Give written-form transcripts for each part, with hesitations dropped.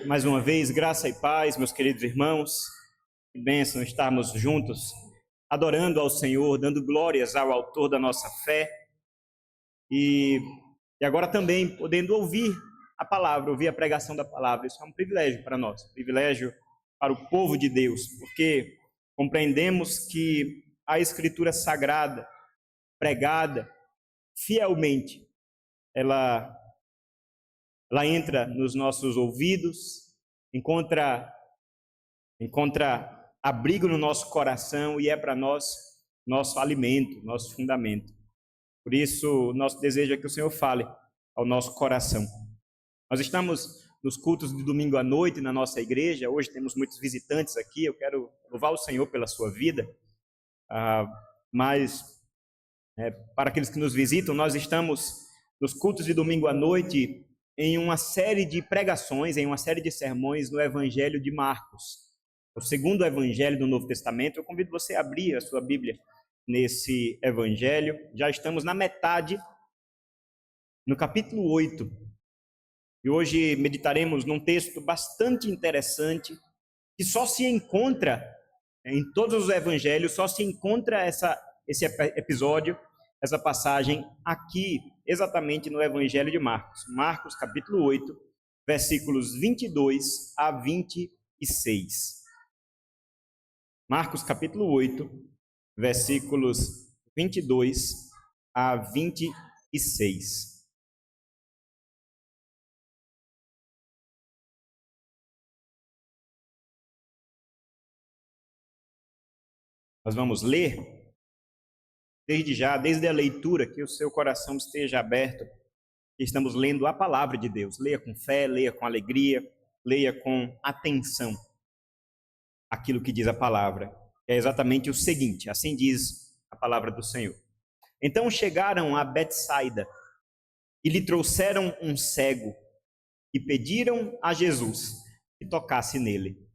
Mais uma vez, graça e paz, meus queridos irmãos. Que bênção estarmos juntos, adorando ao Senhor, dando glórias ao autor da nossa fé. E agora também podendo ouvir a palavra, ouvir a pregação da palavra. Isso é um privilégio para nós, um privilégio para o povo de Deus, porque compreendemos que a Escritura Sagrada, pregada fielmente, ela entra nos nossos ouvidos, encontra abrigo no nosso coração e é para nós nosso alimento, nosso fundamento. Por isso, nosso desejo é que o Senhor fale ao nosso coração. Nós estamos nos cultos de domingo à noite na nossa igreja. Hoje temos muitos visitantes aqui. Eu quero louvar o Senhor pela sua vida. Para aqueles que nos visitam, nós estamos nos cultos de domingo à noite em uma série de pregações, em uma série de sermões no Evangelho de Marcos, o segundo Evangelho do Novo Testamento. Eu convido você a abrir a sua Bíblia nesse Evangelho. Já estamos na metade, no capítulo 8, e hoje meditaremos num texto bastante interessante, que só se encontra em todos os Evangelhos, só se encontra esse episódio, essa passagem aqui, exatamente no Evangelho de Marcos. Marcos, capítulo 8, versículos 22 a 26. Marcos, capítulo 8, versículos 22 a 26. Nós vamos ler. Desde a leitura, que o seu coração esteja aberto, que estamos lendo a palavra de Deus. Leia com fé, leia com alegria, leia com atenção aquilo que diz a palavra. É exatamente o seguinte, assim diz a palavra do Senhor. Então chegaram a Betsaida e lhe trouxeram um cego e pediram a Jesus que tocasse nele.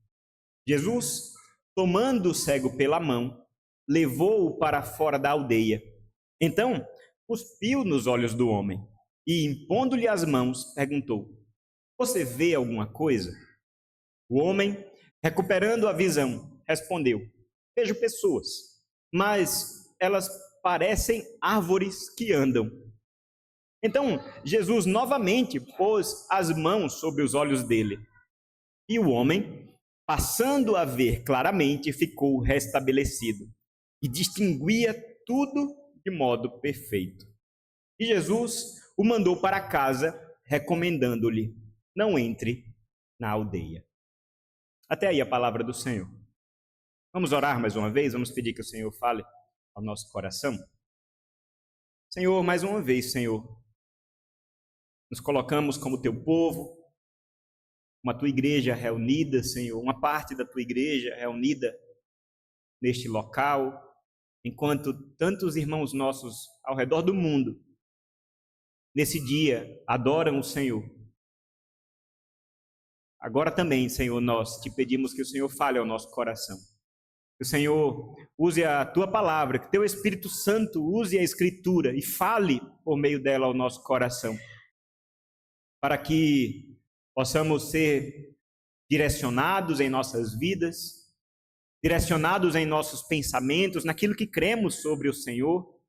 Jesus, tomando o cego pela mão, levou-o para fora da aldeia. Então, cuspiu nos olhos do homem e, impondo-lhe as mãos, perguntou: "Você vê alguma coisa?" O homem, recuperando a visão, respondeu: "Vejo pessoas, mas elas parecem árvores que andam." Então, Jesus novamente pôs as mãos sobre os olhos dele. E o homem, passando a ver claramente, ficou restabelecido e distinguia tudo de modo perfeito. E Jesus o mandou para casa, recomendando-lhe: "Não entre na aldeia." Até aí a palavra do Senhor. Vamos orar mais uma vez, vamos pedir que o Senhor fale ao nosso coração. Senhor, mais uma vez, Senhor, nos colocamos como teu povo, uma tua igreja reunida, Senhor, uma parte da tua igreja reunida neste local, enquanto tantos irmãos nossos ao redor do mundo, nesse dia, adoram o Senhor. Agora também, Senhor, nós te pedimos que o Senhor fale ao nosso coração. Que o Senhor use a tua palavra, que teu Espírito Santo use a Escritura e fale por meio dela ao nosso coração, para que possamos ser direcionados em nossas vidas, direcionados em nossos pensamentos, naquilo que cremos sobre o Senhor,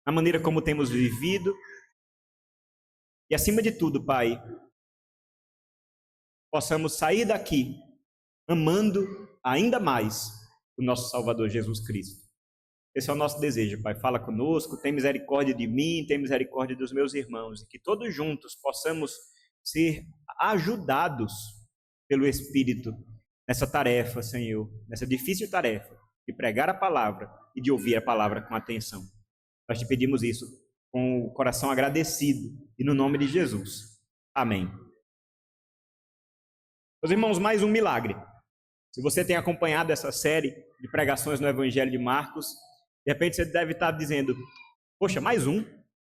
na maneira como temos vivido. E acima de tudo, Pai, possamos sair daqui amando ainda mais o nosso Salvador Jesus Cristo. Esse é o nosso desejo, Pai. Fala conosco, tem misericórdia de mim, tem misericórdia dos meus irmãos, e que todos juntos possamos ser ajudados pelo Espírito nessa tarefa, Senhor, nessa difícil tarefa de pregar a palavra e de ouvir a palavra com atenção. Nós te pedimos isso com o coração agradecido e no nome de Jesus. Amém. Meus irmãos, mais um milagre. Se você tem acompanhado essa série de pregações no Evangelho de Marcos, de repente você deve estar dizendo: "Poxa, mais um?"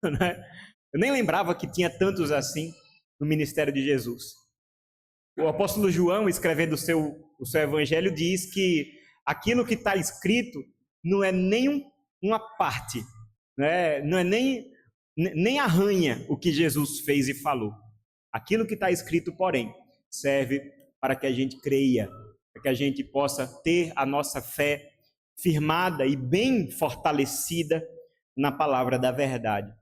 Eu nem lembrava que tinha tantos assim no ministério de Jesus. O apóstolo João, escrevendo o seu evangelho, diz que aquilo que está escrito não é nem uma parte, né? Não é nem arranha o que Jesus fez e falou. Aquilo que está escrito, porém, serve para que a gente creia, para que a gente possa ter a nossa fé firmada e bem fortalecida na palavra da verdade.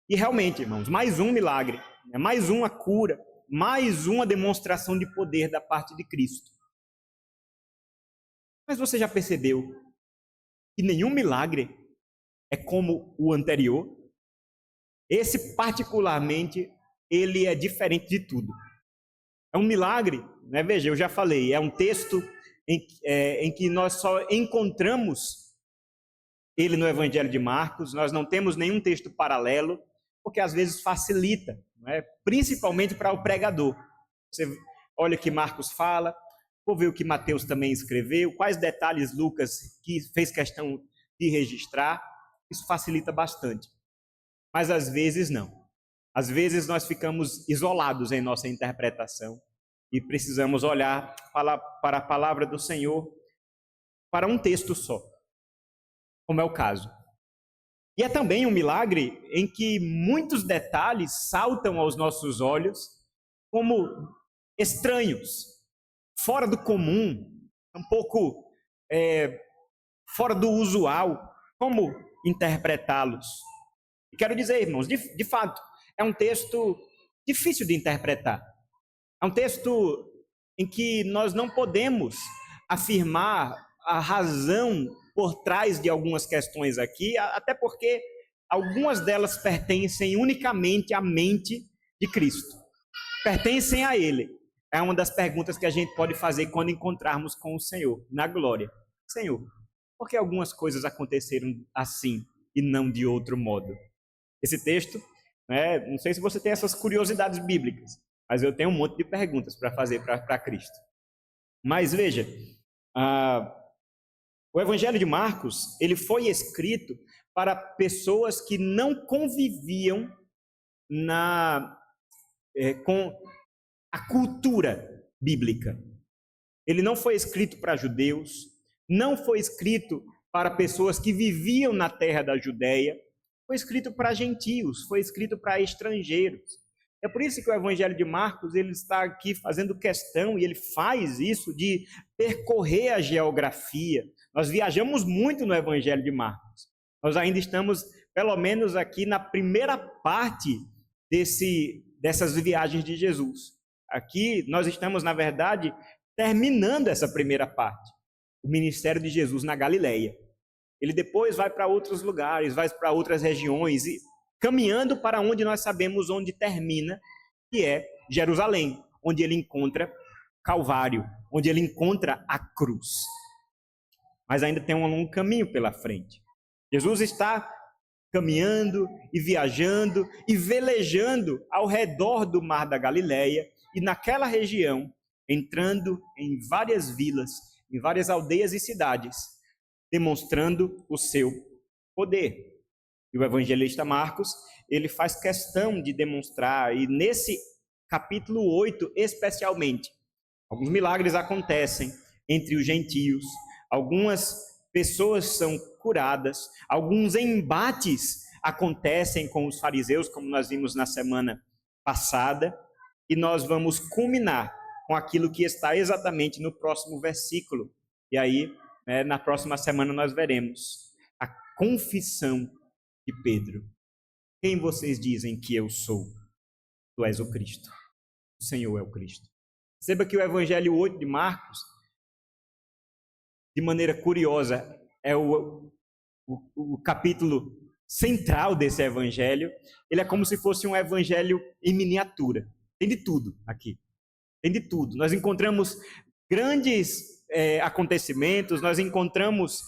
E realmente, irmãos, mais um milagre, mais uma cura, mais uma demonstração de poder da parte de Cristo. Mas você já percebeu que nenhum milagre é como o anterior? Esse, particularmente, ele é diferente de tudo. É um milagre, né? Veja, eu já falei, é um texto em que nós só encontramos ele no Evangelho de Marcos, nós não temos nenhum texto paralelo, porque às vezes facilita, né? Principalmente para o pregador. Você olha o que Marcos fala, vou ver o que Mateus também escreveu, quais detalhes Lucas que fez questão de registrar, isso facilita bastante. Mas às vezes não. Às vezes nós ficamos isolados em nossa interpretação e precisamos olhar para a palavra do Senhor para um texto só, como é o caso. E é também um milagre em que muitos detalhes saltam aos nossos olhos como estranhos, fora do comum, um pouco fora do usual. Como interpretá-los? E quero dizer, irmãos, de fato, é um texto difícil de interpretar. É um texto em que nós não podemos afirmar a razão por trás de algumas questões aqui, até porque algumas delas pertencem unicamente à mente de Cristo. Pertencem a Ele. É uma das perguntas que a gente pode fazer quando encontrarmos com o Senhor, na glória. Senhor, por que algumas coisas aconteceram assim e não de outro modo? Esse texto, não sei se você tem essas curiosidades bíblicas, mas eu tenho um monte de perguntas para fazer para Cristo. Mas veja, o Evangelho de Marcos, ele foi escrito para pessoas que não conviviam com a cultura bíblica. Ele não foi escrito para judeus, não foi escrito para pessoas que viviam na terra da Judéia, foi escrito para gentios, foi escrito para estrangeiros. É por isso que o Evangelho de Marcos ele está aqui fazendo questão, e ele faz isso, de percorrer a geografia. Nós viajamos muito no Evangelho de Marcos. Nós ainda estamos, pelo menos aqui, na primeira parte dessas viagens de Jesus. Aqui nós estamos, na verdade, terminando essa primeira parte. O ministério de Jesus na Galileia. Ele depois vai para outros lugares, vai para outras regiões, e caminhando para onde nós sabemos onde termina, que é Jerusalém, onde ele encontra Calvário, onde ele encontra a cruz. Mas ainda tem um longo caminho pela frente. Jesus está caminhando e viajando e velejando ao redor do Mar da Galileia, e naquela região, entrando em várias vilas, em várias aldeias e cidades, demonstrando o seu poder. E o evangelista Marcos, ele faz questão de demonstrar, e nesse capítulo 8 especialmente, alguns milagres acontecem entre os gentios, algumas pessoas são curadas, alguns embates acontecem com os fariseus, como nós vimos na semana passada, e nós vamos culminar com aquilo que está exatamente no próximo versículo. E aí, na próxima semana nós veremos a confissão de Pedro. Quem vocês dizem que eu sou? Tu és o Cristo. O Senhor é o Cristo. Perceba que o Evangelho 8 de Marcos, de maneira curiosa, é o capítulo central desse Evangelho. Ele é como se fosse um Evangelho em miniatura. Tem de tudo aqui. Tem de tudo. Nós encontramos grandes acontecimentos, nós encontramos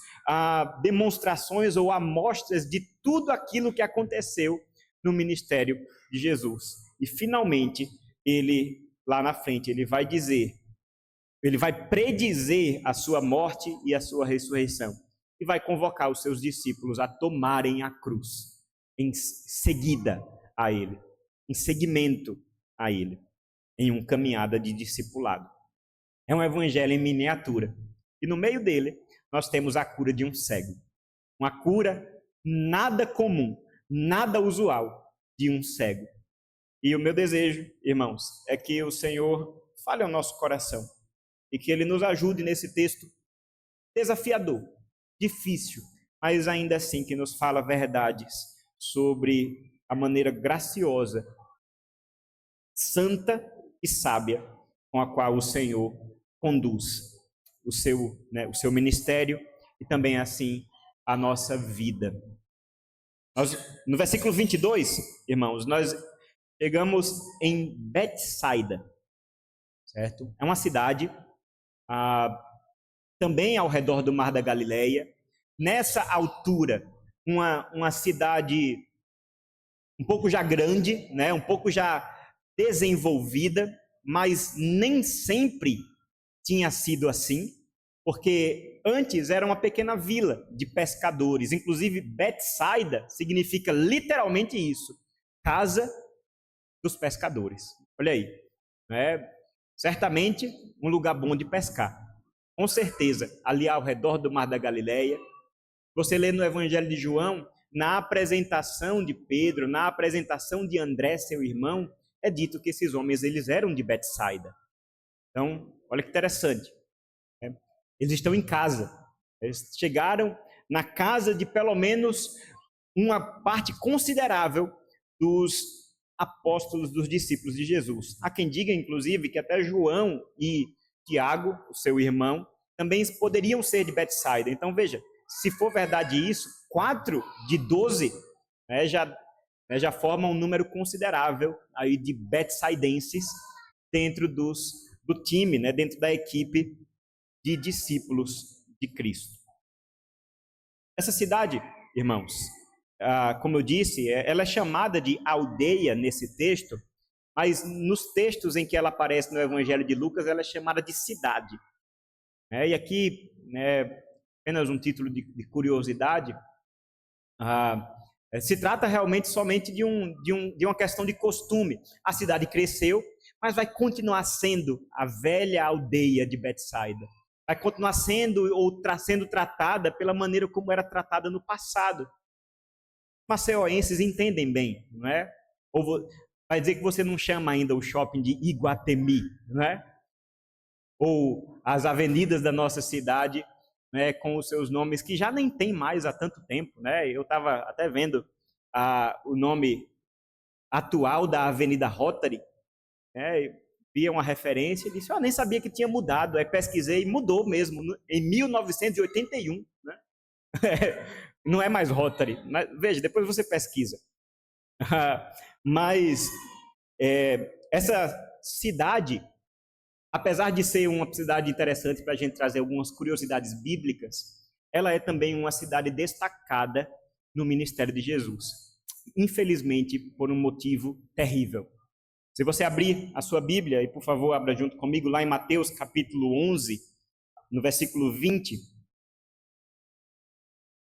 demonstrações ou amostras de tudo aquilo que aconteceu no ministério de Jesus. E finalmente, ele, lá na frente, ele vai predizer a sua morte e a sua ressurreição. E vai convocar os seus discípulos a tomarem a cruz em seguida a ele, em seguimento a ele, em uma caminhada de discipulado. É um evangelho em miniatura. E no meio dele, nós temos a cura de um cego. Uma cura nada comum, nada usual de um cego. E o meu desejo, irmãos, é que o Senhor fale ao nosso coração e que Ele nos ajude nesse texto desafiador, difícil, mas ainda assim que nos fala verdades sobre a maneira graciosa, santa e sábia com a qual o Senhor conduz o seu ministério e também assim a nossa vida. No versículo 22, irmãos, nós chegamos em Betsaida, certo? É uma cidade também ao redor do Mar da Galileia. Nessa altura, uma cidade um pouco já grande, né? Um pouco já desenvolvida, mas nem sempre tinha sido assim, porque antes era uma pequena vila de pescadores. Inclusive, Betsaida significa literalmente isso, casa dos pescadores. Olha aí, né? Certamente um lugar bom de pescar. Com certeza, ali ao redor do Mar da Galileia. Você lê no Evangelho de João, na apresentação de Pedro, na apresentação de André, seu irmão, é dito que esses homens eles eram de Betsaida. Então, olha que interessante. Eles estão em casa. Eles chegaram na casa de pelo menos uma parte considerável dos apóstolos, dos discípulos de Jesus. Há quem diga, inclusive, que até João e Tiago, o seu irmão, também poderiam ser de Betsaida. Então, veja, se for verdade isso, 4 de 12 já formam um número considerável aí de betsaidenses dentro do time, né, dentro da equipe de discípulos de Cristo. Essa cidade, irmãos, como eu disse, ela é chamada de aldeia nesse texto, mas nos textos em que ela aparece no Evangelho de Lucas, ela é chamada de cidade. E aqui, apenas um título de curiosidade, se trata realmente somente de uma questão de costume. A cidade cresceu, mas vai continuar sendo a velha aldeia de Betsaida. Vai continuar sendo tratada pela maneira como era tratada no passado. Maceienses entendem bem, não é? Ou vai dizer que você não chama ainda o shopping de Iguatemi, não é? Ou as avenidas da nossa cidade, né, com os seus nomes que já nem tem mais há tanto tempo, né? Eu estava até vendo o nome atual da Avenida Rotary, né? Via uma referência e disse, nem sabia que tinha mudado. Aí pesquisei e mudou mesmo, em 1981, né? Não é mais Rotary, mas veja, depois você pesquisa. Mas essa cidade, apesar de ser uma cidade interessante para a gente trazer algumas curiosidades bíblicas, ela é também uma cidade destacada no ministério de Jesus. Infelizmente, por um motivo terrível. Se você abrir a sua Bíblia, e por favor abra junto comigo lá em Mateus capítulo 11, no versículo 20.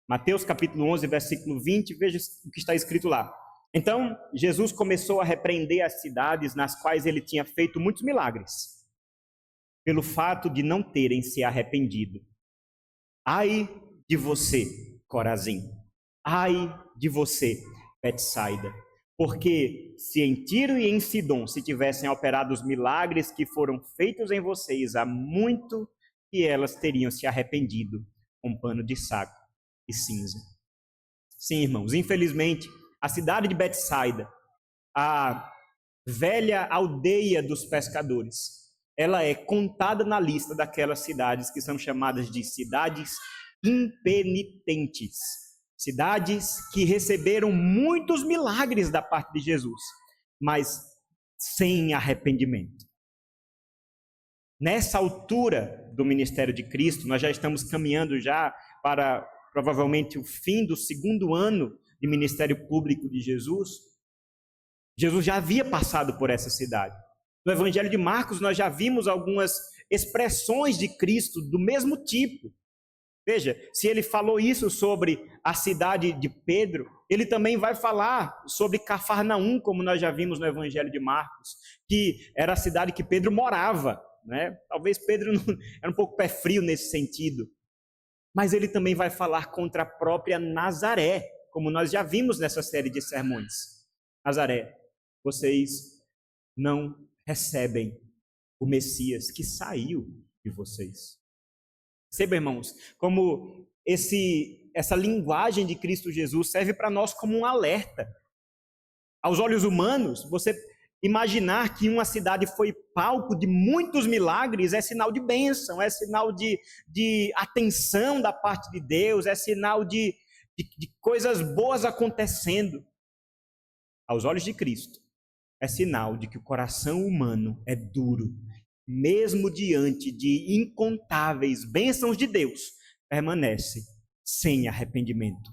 Mateus capítulo 11, versículo 20, veja o que está escrito lá. Então, Jesus começou a repreender as cidades nas quais ele tinha feito muitos milagres, pelo fato de não terem se arrependido. Ai de você, Corazim! Ai de você, Betsaida! Porque se em Tiro e em Sidom se tivessem operado os milagres que foram feitos em vocês, há muito que elas teriam se arrependido com pano de saco e cinza. Sim, irmãos, infelizmente, a cidade de Betsaida, a velha aldeia dos pescadores, ela é contada na lista daquelas cidades que são chamadas de cidades impenitentes. Cidades que receberam muitos milagres da parte de Jesus, mas sem arrependimento. Nessa altura do ministério de Cristo, nós já estamos caminhando já para provavelmente o fim do 2º ano de ministério público de Jesus. Jesus já havia passado por essa cidade. No Evangelho de Marcos, nós já vimos algumas expressões de Cristo do mesmo tipo. Veja, se ele falou isso sobre a cidade de Pedro, ele também vai falar sobre Cafarnaum, como nós já vimos no Evangelho de Marcos, que era a cidade que Pedro morava, né? Talvez Pedro era um pouco pé frio nesse sentido. Mas ele também vai falar contra a própria Nazaré, como nós já vimos nessa série de sermões. Nazaré, vocês não recebem o Messias que saiu de vocês. Perceba, irmãos, como essa linguagem de Cristo Jesus serve para nós como um alerta. Aos olhos humanos, você imaginar que uma cidade foi palco de muitos milagres é sinal de bênção, é sinal de atenção da parte de Deus, é sinal de coisas boas acontecendo. Aos olhos de Cristo, é sinal de que o coração humano é duro, mesmo diante de incontáveis bênçãos de Deus, permanece sem arrependimento,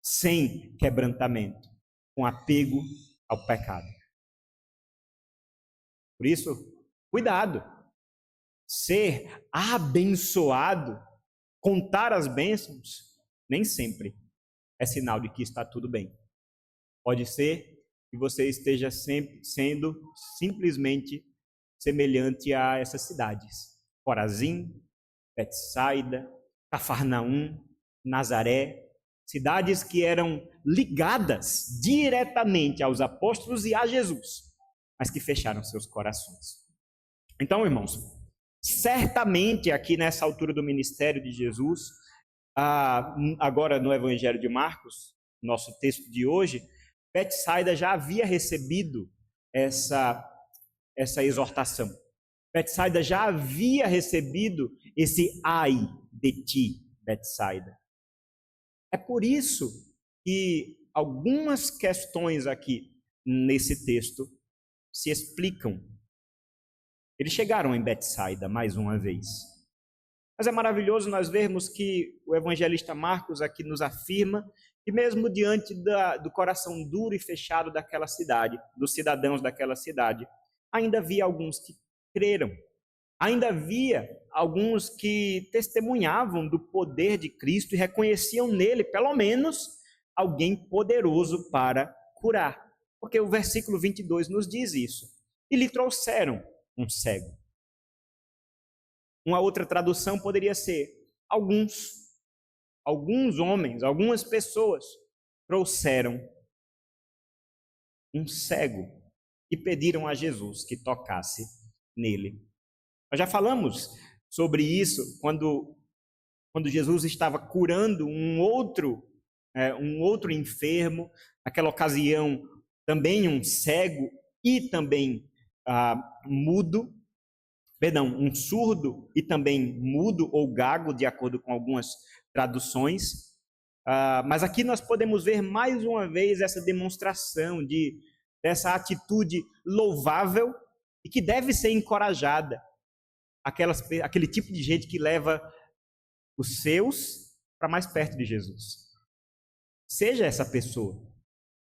sem quebrantamento, com apego ao pecado. Por isso, cuidado. Ser abençoado, contar as bênçãos, nem sempre é sinal de que está tudo bem. Pode ser que você esteja sempre sendo simplesmente semelhante a essas cidades: Corazim, Betsaida, Cafarnaum, Nazaré, cidades que eram ligadas diretamente aos apóstolos e a Jesus, mas que fecharam seus corações. Então, irmãos, certamente aqui nessa altura do ministério de Jesus, agora no Evangelho de Marcos, nosso texto de hoje, Betsaida já havia recebido essa exortação. Betsaida já havia recebido esse ai de ti, Betsaida. É por isso que algumas questões aqui nesse texto se explicam. Eles chegaram em Betsaida mais uma vez. Mas é maravilhoso nós vermos que o evangelista Marcos aqui nos afirma que mesmo diante do coração duro e fechado daquela cidade, dos cidadãos daquela cidade, ainda havia alguns que creram. Ainda havia alguns que testemunhavam do poder de Cristo e reconheciam nele, pelo menos, alguém poderoso para curar. Porque o versículo 22 nos diz isso. E lhe trouxeram um cego. Uma outra tradução poderia ser: alguns homens, algumas pessoas trouxeram um cego e pediram a Jesus que tocasse nele. Nós já falamos sobre isso quando Jesus estava curando um outro enfermo, naquela ocasião também um cego e também mudo, um surdo e também mudo ou gago, de acordo com algumas traduções. Mas aqui nós podemos ver mais uma vez essa demonstração dessa atitude louvável e que deve ser encorajada. Aquele tipo de gente que leva os seus para mais perto de Jesus. Seja essa pessoa.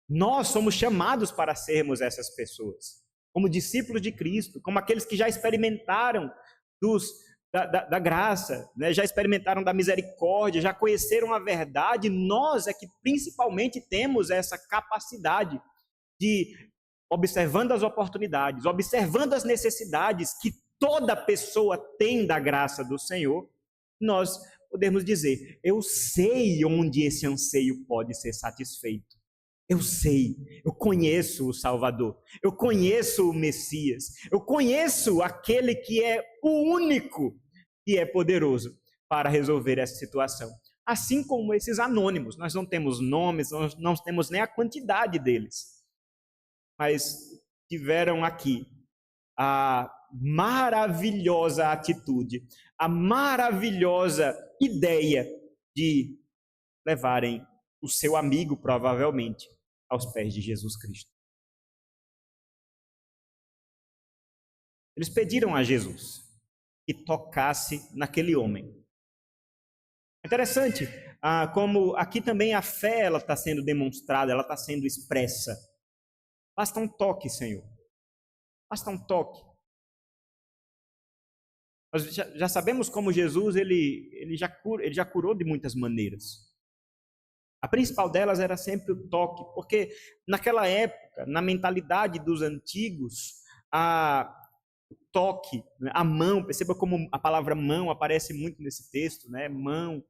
Nós somos chamados para sermos essas pessoas, como discípulos de Cristo, como aqueles que já experimentaram da graça, né? Já experimentaram da misericórdia, já conheceram a verdade. Nós é que principalmente temos essa capacidade de, observando as oportunidades, observando as necessidades que toda pessoa tem da graça do Senhor, nós podemos dizer: eu sei onde esse anseio pode ser satisfeito. Eu sei, eu conheço o Salvador, eu conheço o Messias, eu conheço aquele que é o único que é poderoso para resolver essa situação. Assim como esses anônimos, nós não temos nomes, nós não temos nem a quantidade deles, mas tiveram aqui a maravilhosa atitude, a maravilhosa ideia de levarem o seu amigo, provavelmente, aos pés de Jesus Cristo. Eles pediram a Jesus que tocasse naquele homem. É interessante como aqui também a fé está sendo demonstrada, ela está sendo expressa. Basta um toque, Senhor. Basta um toque. Nós já sabemos como Jesus ele já curou de muitas maneiras. A principal delas era sempre o toque, porque naquela época, na mentalidade dos antigos, o toque, a mão, perceba como a palavra mão aparece muito nesse texto, né? Mão,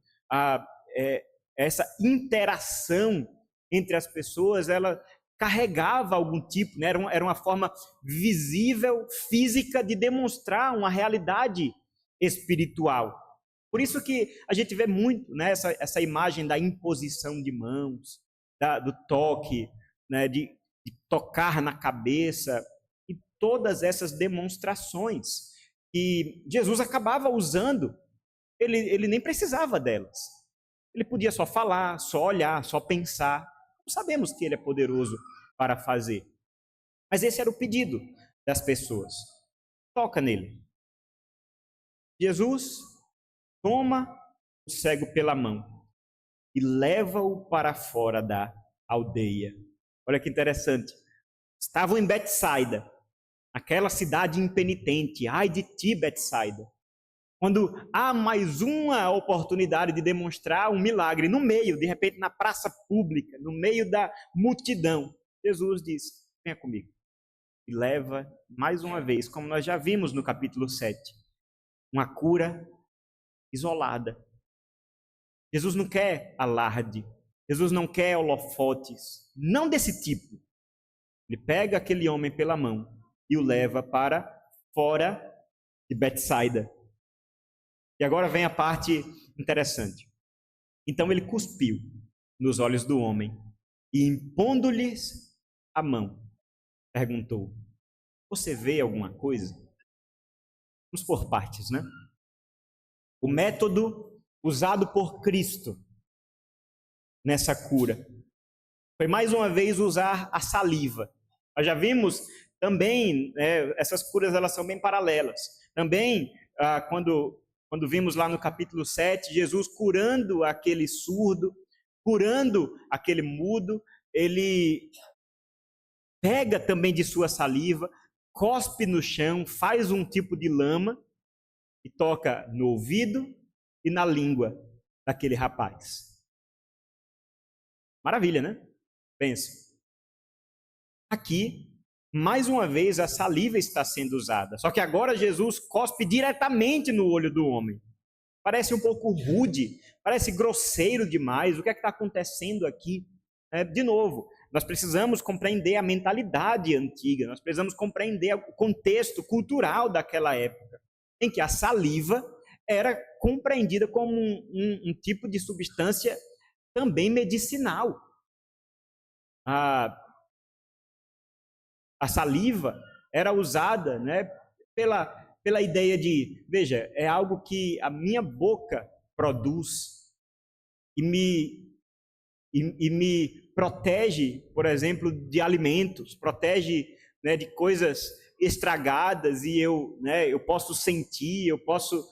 essa interação entre as pessoas, ela carregava algum tipo, né? Era uma forma visível, física, de demonstrar uma realidade espiritual. Por isso que a gente vê muito, né, essa imagem da imposição de mãos, do toque, né, de tocar na cabeça, e todas essas demonstrações que Jesus acabava usando. Ele nem precisava delas. Ele podia só falar, só olhar, só pensar. Não sabemos que ele é poderoso para fazer. Mas esse era o pedido das pessoas. Toca nele. Jesus toma o cego pela mão e leva-o para fora da aldeia. Olha que interessante. Estavam em Betsaida, aquela cidade impenitente. Ai de ti, Betsaida. Quando há mais uma oportunidade de demonstrar um milagre no meio, de repente na praça pública, no meio da multidão, Jesus diz: venha comigo. E leva mais uma vez, como nós já vimos no capítulo 7, uma cura isolada. Jesus não quer alarde, Jesus não quer holofotes, não desse tipo. Ele pega aquele homem pela mão e o leva para fora de Betsaida. E agora vem a parte interessante. Então ele cuspiu nos olhos do homem e, impondo-lhes a mão, perguntou: você vê alguma coisa? Vamos por partes, né? O método usado por Cristo nessa cura foi mais uma vez usar a saliva. Nós já vimos também, essas curas elas são bem paralelas. Também, quando vimos lá no capítulo 7, Jesus curando aquele surdo, curando aquele mudo, ele pega também de sua saliva, cospe no chão, faz um tipo de lama e toca no ouvido e na língua daquele rapaz. Maravilha, né? Pensa. Aqui, mais uma vez, a saliva está sendo usada. Só que agora Jesus cospe diretamente no olho do homem. Parece um pouco rude, parece grosseiro demais. O que é que está acontecendo aqui? De novo, nós precisamos compreender a mentalidade antiga, nós precisamos compreender o contexto cultural daquela época, em que a saliva era compreendida como um tipo de substância também medicinal. A saliva era usada, né, pela ideia de, veja, é algo que a minha boca produz e me protege, por exemplo, de alimentos, protege, né, de coisas estragadas, e eu posso sentir, eu posso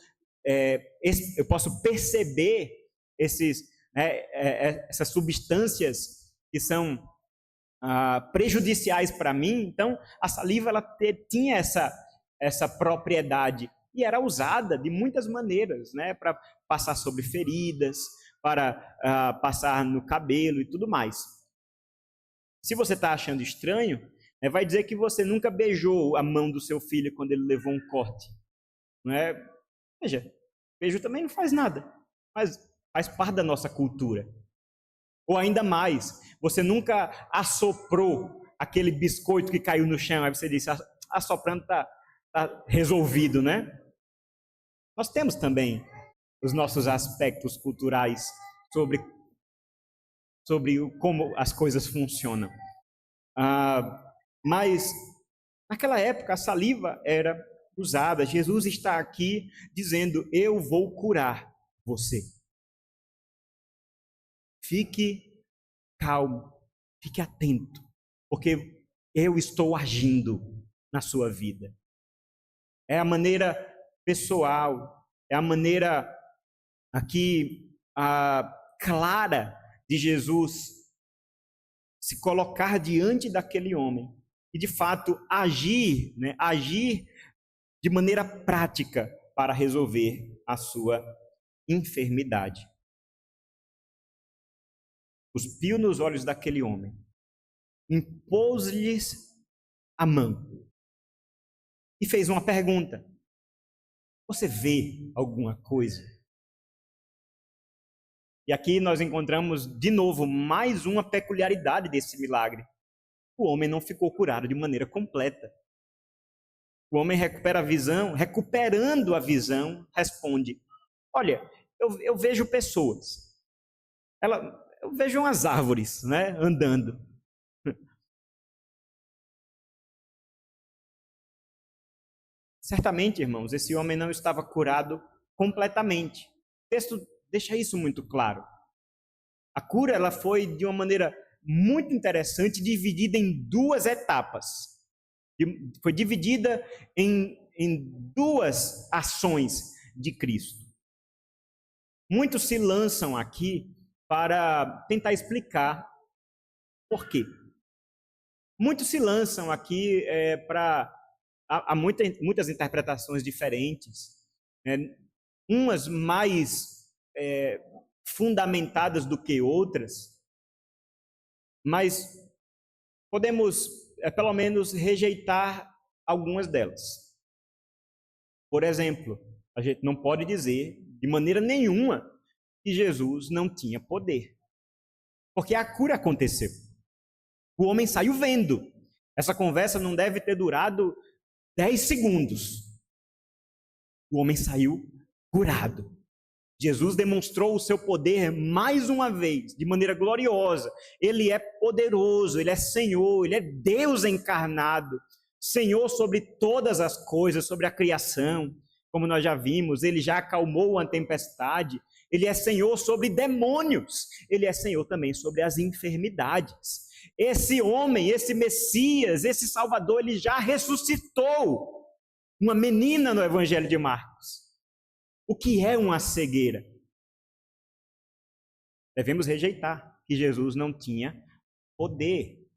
perceber essas substâncias que são prejudiciais para mim. Então, a saliva ela tinha essa propriedade e era usada de muitas maneiras, né, para passar sobre feridas, para passar no cabelo e tudo mais. Se você está achando estranho, vai dizer que você nunca beijou a mão do seu filho quando ele levou um corte. Não é? Veja, beijo também não faz nada, mas faz parte da nossa cultura. Ou ainda mais, você nunca assoprou aquele biscoito que caiu no chão, aí você disse: assoprando está resolvido, né? Nós temos também os nossos aspectos culturais sobre como as coisas funcionam. Mas, naquela época, a saliva era usada. Jesus está aqui dizendo: eu vou curar você. Fique calmo, fique atento, porque eu estou agindo na sua vida. É a maneira pessoal, é a maneira aqui clara de Jesus se colocar diante daquele homem e, de fato, agir de maneira prática para resolver a sua enfermidade. Cuspiu nos olhos daquele homem, impôs-lhes a mão e fez uma pergunta: você vê alguma coisa? E aqui nós encontramos de novo mais uma peculiaridade desse milagre. o homem não ficou curado de maneira completa. O homem recupera a visão, recuperando a visão, responde: olha, eu vejo pessoas, eu vejo umas árvores, né, andando. Certamente, irmãos, esse homem não estava curado completamente. O texto deixa isso muito claro. A cura ela foi de uma maneira muito interessante, dividida em duas etapas. Foi dividida em duas ações de Cristo. Muitos se lançam aqui para tentar explicar por quê. Muitos se lançam aqui para... Há muitas interpretações diferentes, né? Umas mais fundamentadas do que outras, mas podemos, pelo menos, rejeitar algumas delas. Por exemplo, a gente não pode dizer, de maneira nenhuma, que Jesus não tinha poder. Porque a cura aconteceu. O homem saiu vendo. Essa conversa não deve ter durado 10 segundos. O homem saiu curado. Jesus demonstrou o seu poder mais uma vez, de maneira gloriosa. Ele é poderoso, ele é Senhor, ele é Deus encarnado. Senhor sobre todas as coisas, sobre a criação, como nós já vimos, ele já acalmou a tempestade. Ele é Senhor sobre demônios, ele é Senhor também sobre as enfermidades. Esse homem, esse Messias, esse Salvador, ele já ressuscitou uma menina no Evangelho de Marcos. O que é uma cegueira? Devemos rejeitar que Jesus não tinha poder.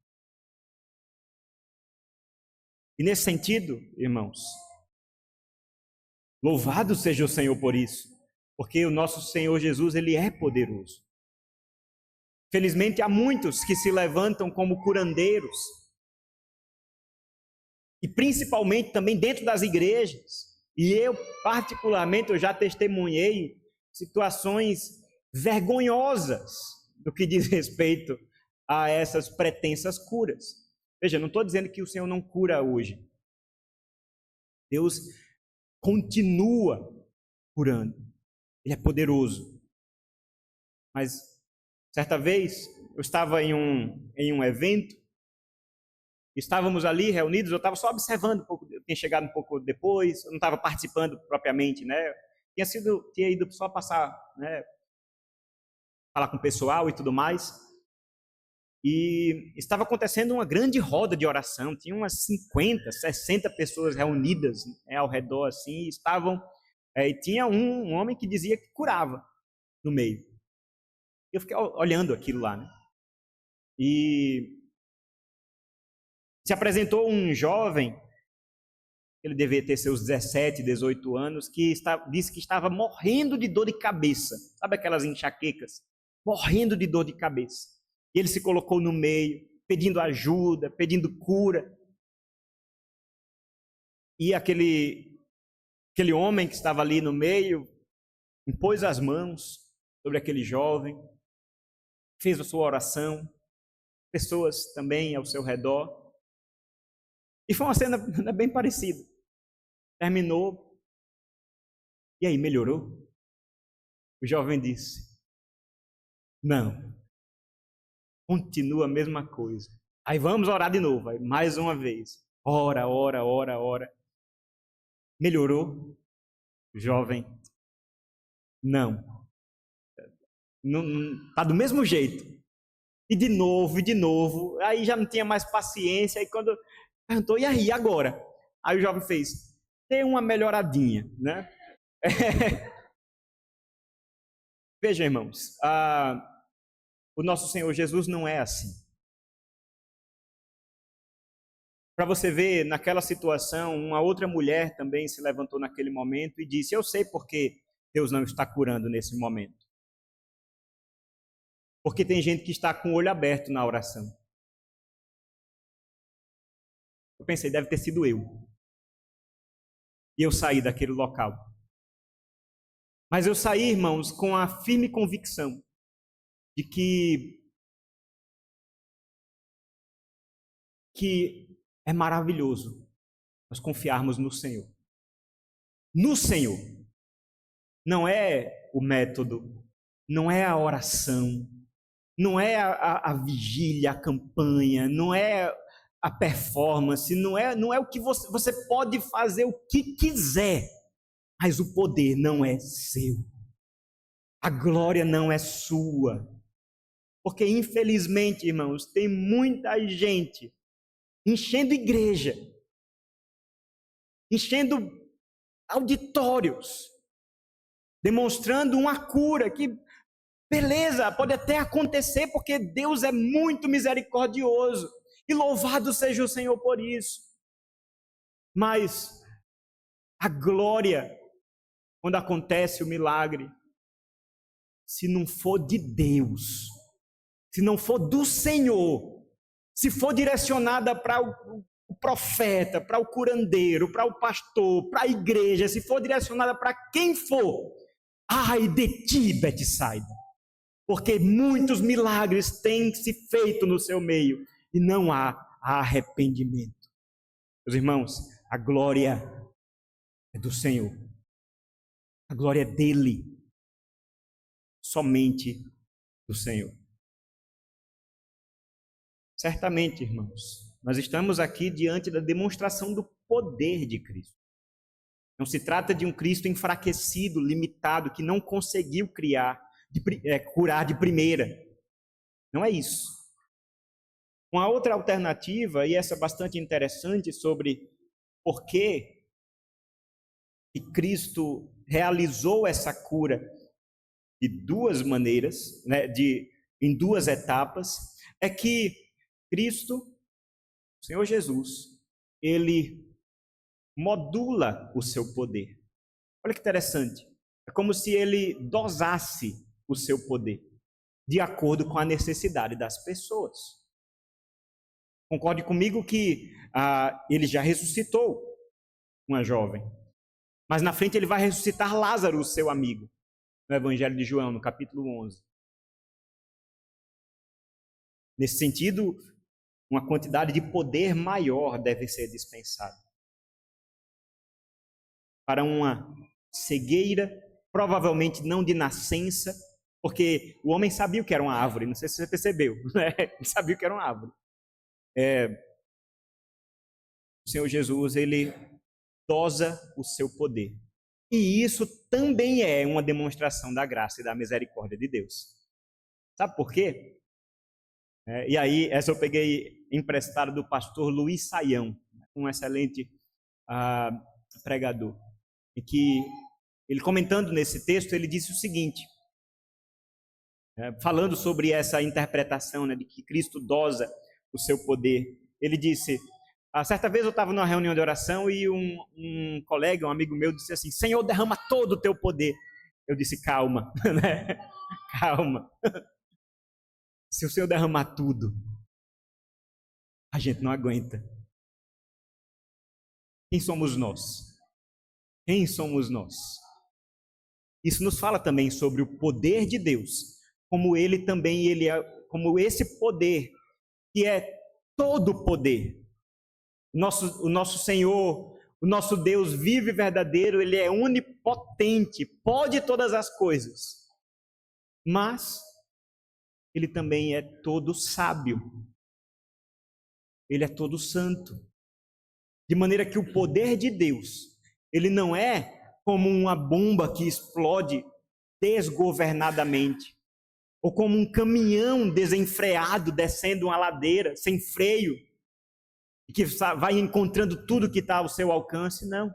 E nesse sentido, irmãos, louvado seja o Senhor por isso, porque o nosso Senhor Jesus, ele é poderoso. Felizmente, há muitos que se levantam como curandeiros, e principalmente também dentro das igrejas. E eu, particularmente, eu já testemunhei situações vergonhosas do que diz respeito a essas pretensas curas. Veja, não estou dizendo que o Senhor não cura hoje. Deus continua curando. Ele é poderoso. Mas, certa vez, eu estava em um evento, estávamos ali reunidos, eu estava só observando um pouco, eu tinha chegado um pouco depois, eu não estava participando propriamente, né? Tinha ido só passar, né? Falar com o pessoal e tudo mais. E estava acontecendo uma grande roda de oração, tinha umas 50, 60 pessoas reunidas, né, ao redor assim, e tinha um homem que dizia que curava no meio. Eu fiquei olhando aquilo lá, né? E se apresentou um jovem, ele devia ter seus 17, 18 anos, que disse que estava morrendo de dor de cabeça. Sabe aquelas enxaquecas? Morrendo de dor de cabeça. E ele se colocou no meio, pedindo ajuda, pedindo cura. E aquele homem que estava ali no meio, impôs as mãos sobre aquele jovem, fez a sua oração, pessoas também ao seu redor. E foi uma cena bem parecida. Terminou. E aí, melhorou? O jovem disse: não. Continua a mesma coisa. Aí vamos orar de novo. Aí, mais uma vez. Ora, ora, ora, ora. Melhorou? O jovem: não. Está do mesmo jeito. E de novo, e de novo. Aí já não tinha mais paciência. Aí quando perguntou: e aí, agora? Aí o jovem fez: tem uma melhoradinha, né? Veja, irmãos, o nosso Senhor Jesus não é assim. Para você ver, naquela situação, uma outra mulher também se levantou naquele momento e disse: eu sei por que Deus não está curando nesse momento. Porque tem gente que está com o olho aberto na oração. Eu pensei, deve ter sido eu. E eu saí daquele local. Mas eu saí, irmãos, com a firme convicção de que que é maravilhoso nós confiarmos no Senhor. No Senhor. Não é o método, não é a oração, não é a vigília, a campanha, não é a performance, não é o que você pode fazer o que quiser, mas o poder não é seu. A glória não é sua. Porque, infelizmente, irmãos, tem muita gente enchendo igreja, enchendo auditórios, demonstrando uma cura que, beleza, pode até acontecer, porque Deus é muito misericordioso, e louvado seja o Senhor por isso. Mas a glória, quando acontece o milagre, se não for de Deus, se não for do Senhor, se for direcionada para o profeta, para o curandeiro, para o pastor, para a igreja, se for direcionada para quem for, ai de ti, Betsaida, porque muitos milagres têm se feito no seu meio e não há arrependimento. Meus irmãos, a glória é do Senhor, a glória é dele, somente do Senhor. Certamente, irmãos, nós estamos aqui diante da demonstração do poder de Cristo. Não se trata de um Cristo enfraquecido, limitado, que não conseguiu curar de primeira. Não é isso. Uma outra alternativa, e essa bastante interessante, sobre por que Cristo realizou essa cura de duas maneiras, né, em duas etapas, é que Cristo, o Senhor Jesus, ele modula o seu poder. Olha que interessante. É como se ele dosasse o seu poder de acordo com a necessidade das pessoas. Concorde comigo que ele já ressuscitou uma jovem, mas na frente ele vai ressuscitar Lázaro, o seu amigo, no Evangelho de João, no capítulo 11. Nesse sentido, uma quantidade de poder maior deve ser dispensada. Para uma cegueira, provavelmente não de nascença, porque o homem sabia o que era uma árvore, não sei se você percebeu, né? Ele sabia o que era uma árvore. O Senhor Jesus, ele dosa o seu poder. E isso também é uma demonstração da graça e da misericórdia de Deus. Sabe por quê? E aí, essa eu peguei emprestada do pastor Luiz Saião, um excelente pregador, e que ele, comentando nesse texto, ele disse o seguinte, falando sobre essa interpretação, né, de que Cristo dosa o seu poder. Ele disse, certa vez eu estava numa reunião de oração e um colega, um amigo meu, disse assim, Senhor, derrama todo o teu poder. Eu disse, calma, né? Calma. Se o Senhor derramar tudo, a gente não aguenta. Quem somos nós? Quem somos nós? Isso nos fala também sobre o poder de Deus, como como esse poder que é todo poder. O nosso Senhor, o nosso Deus vivo e verdadeiro, ele é onipotente, pode todas as coisas, mas ele também é todo sábio, ele é todo santo, de maneira que o poder de Deus, ele não é como uma bomba que explode desgovernadamente, ou como um caminhão desenfreado descendo uma ladeira, sem freio, e que vai encontrando tudo que está ao seu alcance. Não.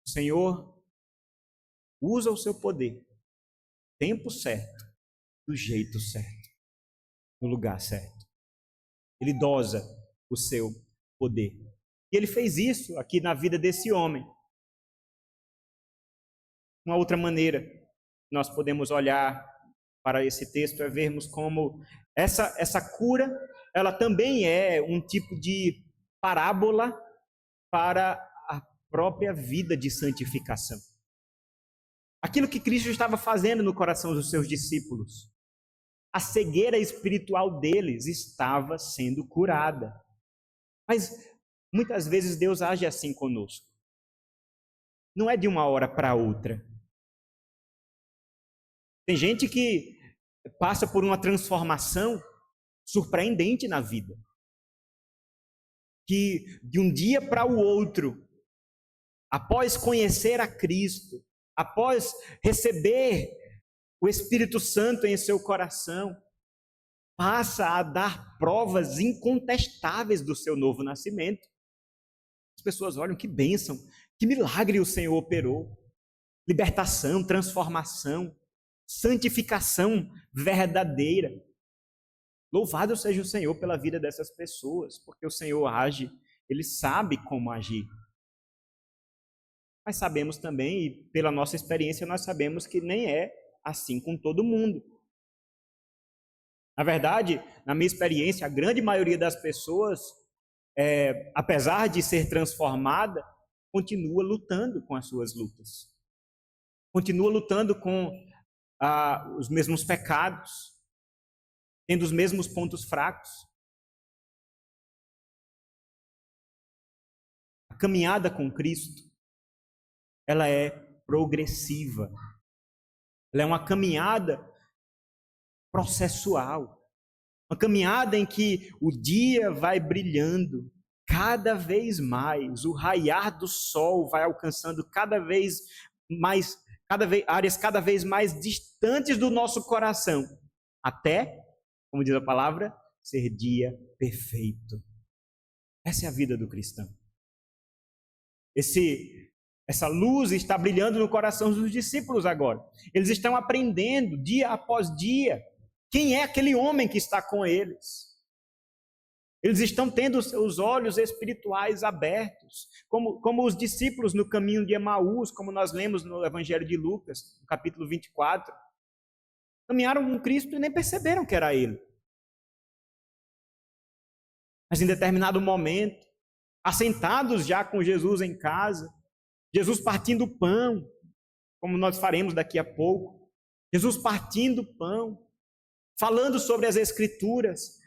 O Senhor usa o seu poder, tempo certo, do jeito certo, no lugar certo. Ele dosa o seu poder. E ele fez isso aqui na vida desse homem. Uma outra maneira nós podemos olhar para esse texto é vermos como essa cura, ela também é um tipo de parábola para a própria vida de santificação. Aquilo que Cristo estava fazendo no coração dos seus discípulos. A cegueira espiritual deles estava sendo curada. Mas muitas vezes Deus age assim conosco. Não é de uma hora para outra. Tem gente que passa por uma transformação surpreendente na vida. Que de um dia para o outro, após conhecer a Cristo, após receber o Espírito Santo em seu coração, passa a dar provas incontestáveis do seu novo nascimento. As pessoas olham, que bênção, que milagre o Senhor operou. Libertação, transformação, santificação verdadeira. Louvado seja o Senhor pela vida dessas pessoas, porque o Senhor age, Ele sabe como agir. Mas sabemos também, e pela nossa experiência, nós sabemos que nem é assim com todo mundo. Na verdade, na minha experiência, a grande maioria das pessoas, apesar de ser transformada, continua lutando com as suas lutas. Continua lutando com os mesmos pecados, tendo os mesmos pontos fracos. A caminhada com Cristo, ela é progressiva. Ela é uma caminhada processual. Uma caminhada em que o dia vai brilhando cada vez mais, o raiar do sol vai alcançando cada vez mais, áreas cada vez mais distantes do nosso coração, até, como diz a palavra, ser dia perfeito. Essa é a vida do cristão. Essa luz está brilhando no coração dos discípulos agora. Eles estão aprendendo dia após dia quem é aquele homem que está com eles. Eles estão tendo seus olhos espirituais abertos, como os discípulos no caminho de Emaús, como nós lemos no Evangelho de Lucas, no capítulo 24. Caminharam com Cristo e nem perceberam que era Ele. Mas em determinado momento, assentados já com Jesus em casa, Jesus partindo o pão, como nós faremos daqui a pouco, Jesus partindo o pão, falando sobre as Escrituras,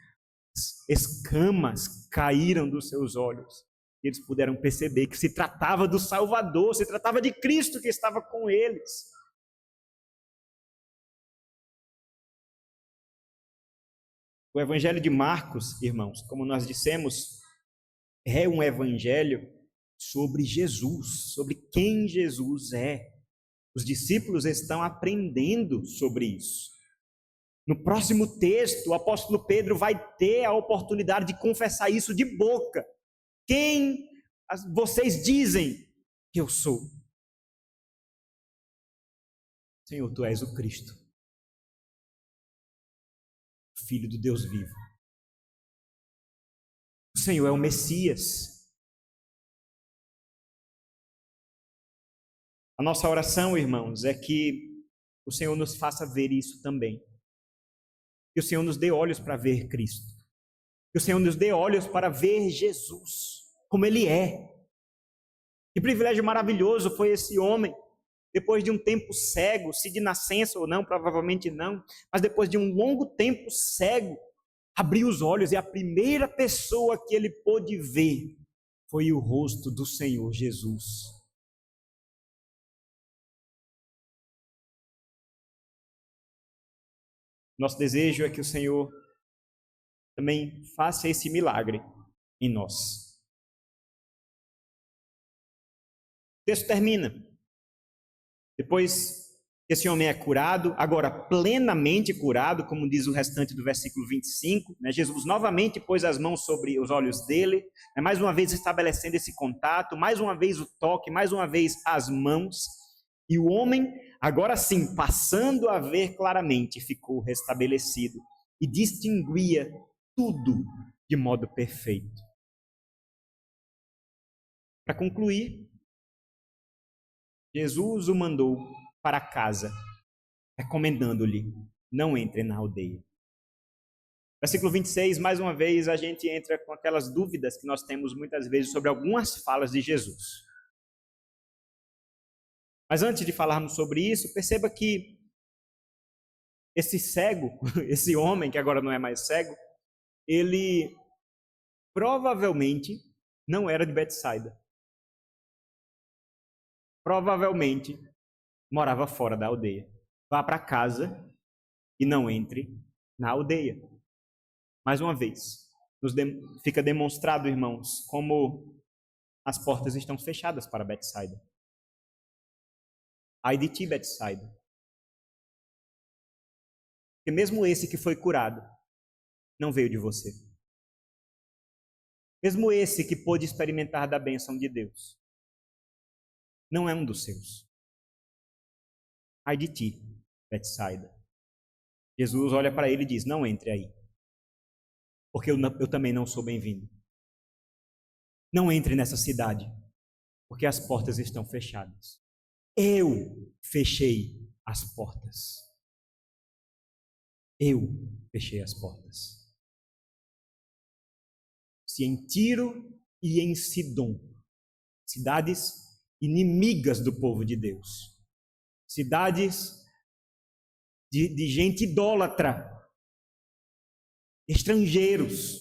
escamas caíram dos seus olhos. Eles puderam perceber que se tratava do Salvador, se tratava de Cristo que estava com eles. O Evangelho de Marcos, irmãos, como nós dissemos, é um evangelho sobre Jesus, sobre quem Jesus é. Os discípulos estão aprendendo sobre isso. No próximo texto, o apóstolo Pedro vai ter a oportunidade de confessar isso de boca. Quem vocês dizem que eu sou? Senhor, tu és o Cristo, Filho do Deus vivo. O Senhor é o Messias. A nossa oração, irmãos, é que o Senhor nos faça ver isso também. Que o Senhor nos dê olhos para ver Cristo. Que o Senhor nos dê olhos para ver Jesus, como Ele é. Que privilégio maravilhoso foi esse homem, depois de um tempo cego, se de nascença ou não, provavelmente não, mas depois de um longo tempo cego, abriu os olhos e a primeira pessoa que ele pôde ver foi o rosto do Senhor Jesus. Nosso desejo é que o Senhor também faça esse milagre em nós. O texto termina. Depois que esse homem é curado, agora plenamente curado, como diz o restante do versículo 25, né? Jesus novamente pôs as mãos sobre os olhos dele, né? Mais uma vez estabelecendo esse contato, mais uma vez o toque, mais uma vez as mãos, e o homem, agora sim, passando a ver claramente, ficou restabelecido e distinguia tudo de modo perfeito. Para concluir, Jesus o mandou para casa, recomendando-lhe, não entre na aldeia. Versículo 26, mais uma vez, a gente entra com aquelas dúvidas que nós temos muitas vezes sobre algumas falas de Jesus. Mas antes de falarmos sobre isso, perceba que esse cego, esse homem que agora não é mais cego, ele provavelmente não era de Betsaida. Provavelmente morava fora da aldeia. Vá para casa e não entre na aldeia. Mais uma vez, fica demonstrado, irmãos, como as portas estão fechadas para Betsaida. Ai de ti, Betsaida. Porque mesmo esse que foi curado não veio de você. Mesmo esse que pôde experimentar da bênção de Deus não é um dos seus. Ai de ti, Betsaida. Jesus olha para ele e diz: não entre aí, porque eu também não sou bem-vindo. Não entre nessa cidade, porque as portas estão fechadas. Eu fechei as portas. Eu fechei as portas. Se em Tiro e em Sidom, cidades inimigas do povo de Deus, cidades de gente idólatra, estrangeiros,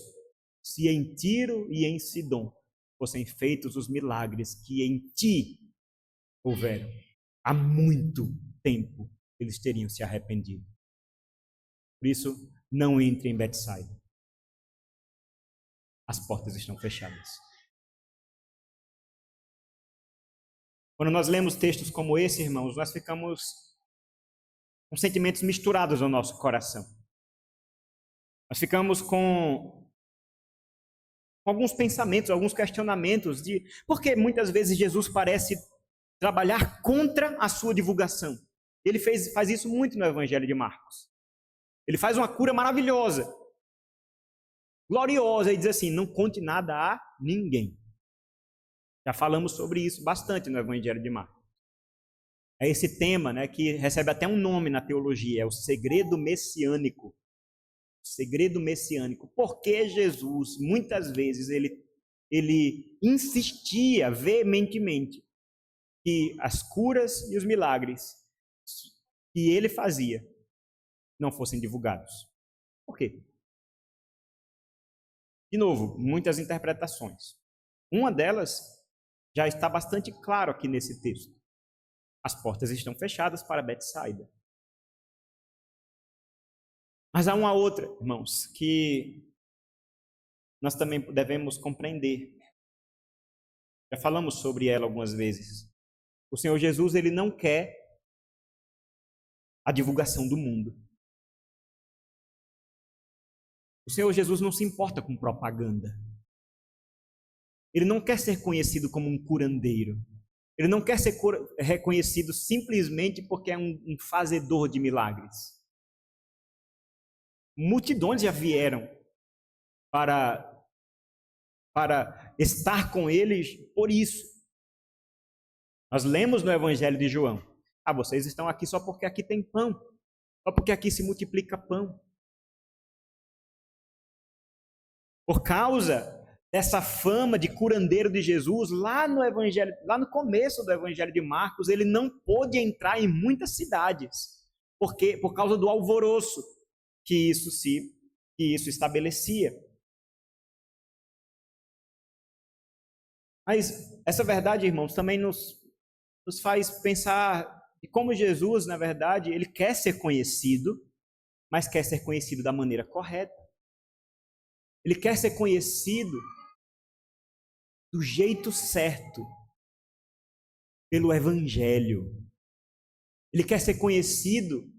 se em Tiro e em Sidom fossem feitos os milagres que em ti houveram, há muito tempo eles teriam se arrependido. Por isso, não entre em Betsaida. As portas estão fechadas. Quando nós lemos textos como esse, irmãos, nós ficamos com sentimentos misturados no nosso coração. Nós ficamos com alguns pensamentos, alguns questionamentos de por que muitas vezes Jesus parece trabalhar contra a sua divulgação. Ele faz isso muito no Evangelho de Marcos. Ele faz uma cura maravilhosa, gloriosa, e diz assim: não conte nada a ninguém. Já falamos sobre isso bastante no Evangelho de Marcos. É esse tema, né, que recebe até um nome na teologia, é o segredo messiânico. O segredo messiânico. Porque Jesus, muitas vezes, ele insistia veementemente que as curas e os milagres que ele fazia não fossem divulgados. Por quê? De novo, muitas interpretações. Uma delas já está bastante claro aqui nesse texto. As portas estão fechadas para Betsaida. Mas há uma outra, irmãos, que nós também devemos compreender. Já falamos sobre ela algumas vezes. O Senhor Jesus, ele não quer a divulgação do mundo. O Senhor Jesus não se importa com propaganda. Ele não quer ser conhecido como um curandeiro. Ele não quer ser reconhecido simplesmente porque é um fazedor de milagres. Multidões já vieram para estar com eles por isso. Nós lemos no Evangelho de João: vocês estão aqui só porque aqui tem pão, só porque aqui se multiplica pão. Por causa dessa fama de curandeiro de Jesus, lá no Evangelho, lá no começo do Evangelho de Marcos, ele não pôde entrar em muitas cidades, por causa do alvoroço que isso estabelecia. Mas essa verdade, irmãos, também nos faz pensar de como Jesus, na verdade, ele quer ser conhecido, mas quer ser conhecido da maneira correta. Ele quer ser conhecido do jeito certo, pelo Evangelho. Ele quer ser conhecido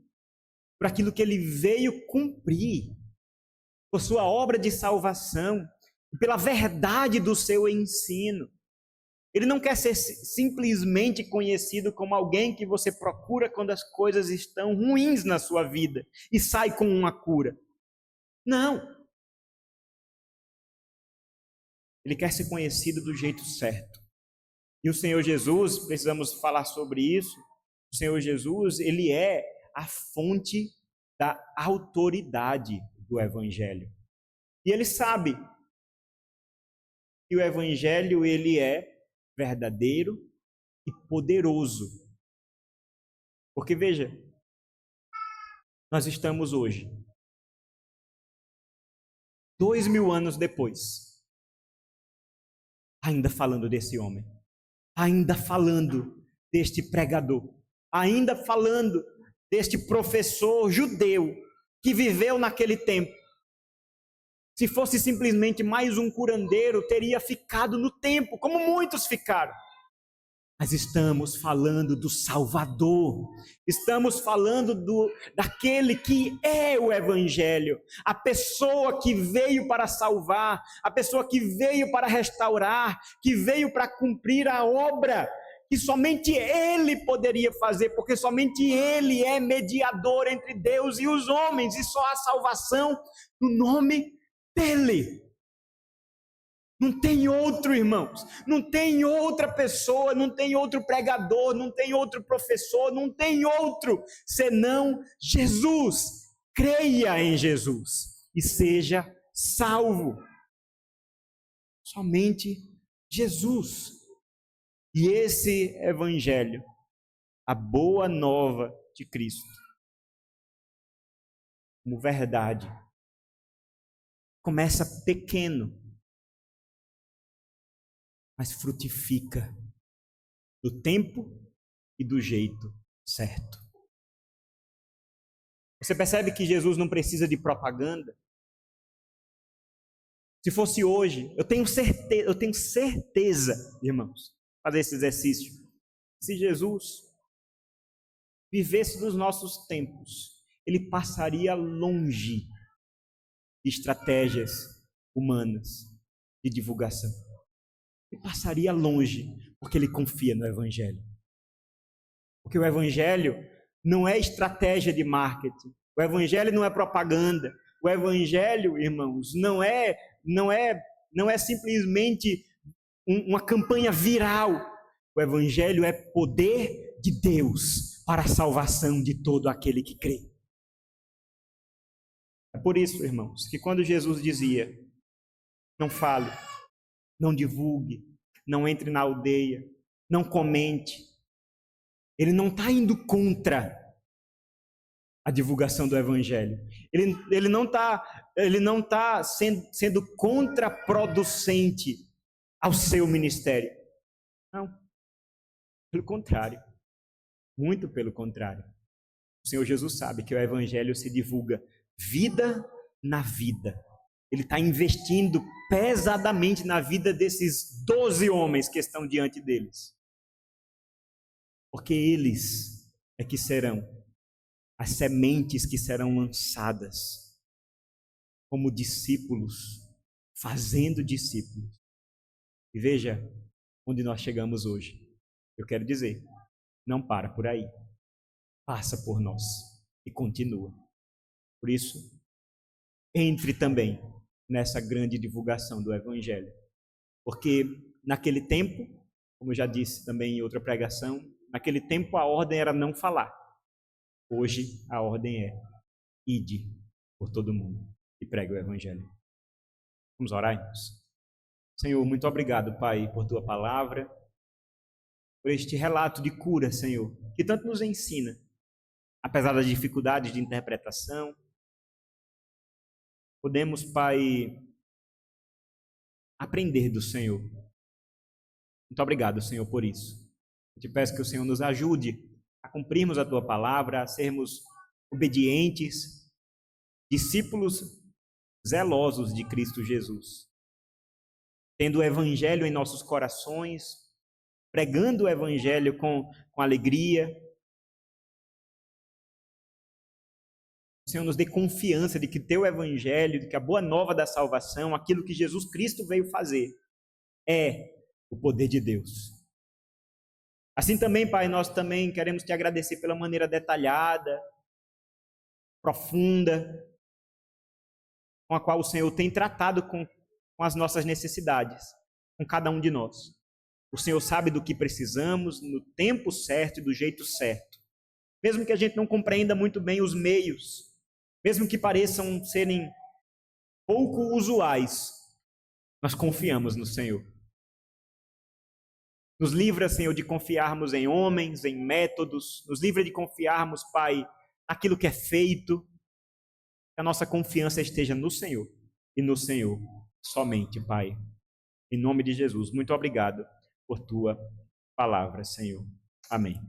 por aquilo que ele veio cumprir, por sua obra de salvação, pela verdade do seu ensino. Ele não quer ser simplesmente conhecido como alguém que você procura quando as coisas estão ruins na sua vida e sai com uma cura. Não. Ele quer ser conhecido do jeito certo. E o Senhor Jesus, precisamos falar sobre isso, o Senhor Jesus, ele é a fonte da autoridade do Evangelho. E ele sabe que o Evangelho, ele é verdadeiro e poderoso. Porque, veja, nós estamos hoje, 2000 anos depois, ainda falando desse homem, ainda falando deste pregador, ainda falando deste professor judeu que viveu naquele tempo. Se fosse simplesmente mais um curandeiro, teria ficado no tempo, como muitos ficaram. Mas estamos falando do Salvador, estamos falando daquele que é o Evangelho, a pessoa que veio para salvar, a pessoa que veio para restaurar, que veio para cumprir a obra que somente Ele poderia fazer, porque somente Ele é mediador entre Deus e os homens, e só há salvação no nome dEle. Não tem outro, irmãos, não tem outra pessoa, não tem outro pregador, não tem outro professor, não tem outro, senão Jesus. Creia em Jesus e seja salvo. Somente Jesus. E esse Evangelho, a boa nova de Cristo, como verdade, começa pequeno, mas frutifica do tempo e do jeito certo. Você percebe que Jesus não precisa de propaganda? Se fosse hoje, eu tenho certeza, irmãos, fazer esse exercício. Se Jesus vivesse nos nossos tempos, ele passaria longe de estratégias humanas de divulgação. Ele passaria longe, porque ele confia no Evangelho. Porque o Evangelho não é estratégia de marketing. O Evangelho não é propaganda. O Evangelho, irmãos, não é simplesmente uma campanha viral. O Evangelho é poder de Deus para a salvação de todo aquele que crê. É por isso, irmãos, que quando Jesus dizia, não fale, não divulgue, não entre na aldeia, não comente, ele não está indo contra a divulgação do Evangelho. Ele não está sendo contraproducente ao seu ministério. Não. Pelo contrário. Muito pelo contrário. O Senhor Jesus sabe que o Evangelho se divulga vida na vida. Ele está investindo pesadamente na vida desses 12 homens que estão diante deles. Porque eles é que serão as sementes que serão lançadas como discípulos, fazendo discípulos. E veja onde nós chegamos hoje. Eu quero dizer, não para por aí. Passa por nós e continua. Por isso, entre também nessa grande divulgação do Evangelho. Porque naquele tempo, como eu já disse também em outra pregação, naquele tempo a ordem era não falar. Hoje a ordem é ide por todo mundo e pregue o Evangelho. Vamos orar, irmãos? Senhor, muito obrigado, Pai, por tua palavra, por este relato de cura, Senhor, que tanto nos ensina, apesar das dificuldades de interpretação. Podemos, Pai, aprender do Senhor. Muito obrigado, Senhor, por isso. Eu te peço que o Senhor nos ajude a cumprirmos a tua palavra, a sermos obedientes, discípulos zelosos de Cristo Jesus, tendo o Evangelho em nossos corações, pregando o Evangelho com alegria. O Senhor nos dê confiança de que teu Evangelho, de que a boa nova da salvação, aquilo que Jesus Cristo veio fazer, é o poder de Deus. Assim também, Pai, nós também queremos te agradecer pela maneira detalhada, profunda, com a qual o Senhor tem tratado com as nossas necessidades, com cada um de nós. O Senhor sabe do que precisamos, no tempo certo e do jeito certo. Mesmo que a gente não compreenda muito bem os meios, mesmo que pareçam serem pouco usuais, nós confiamos no Senhor. Nos livra, Senhor, de confiarmos em homens, em métodos. Nos livra de confiarmos, Pai, naquilo que é feito. Que a nossa confiança esteja no Senhor. E no Senhor somente, Pai. Em nome de Jesus, muito obrigado por tua palavra, Senhor. Amém.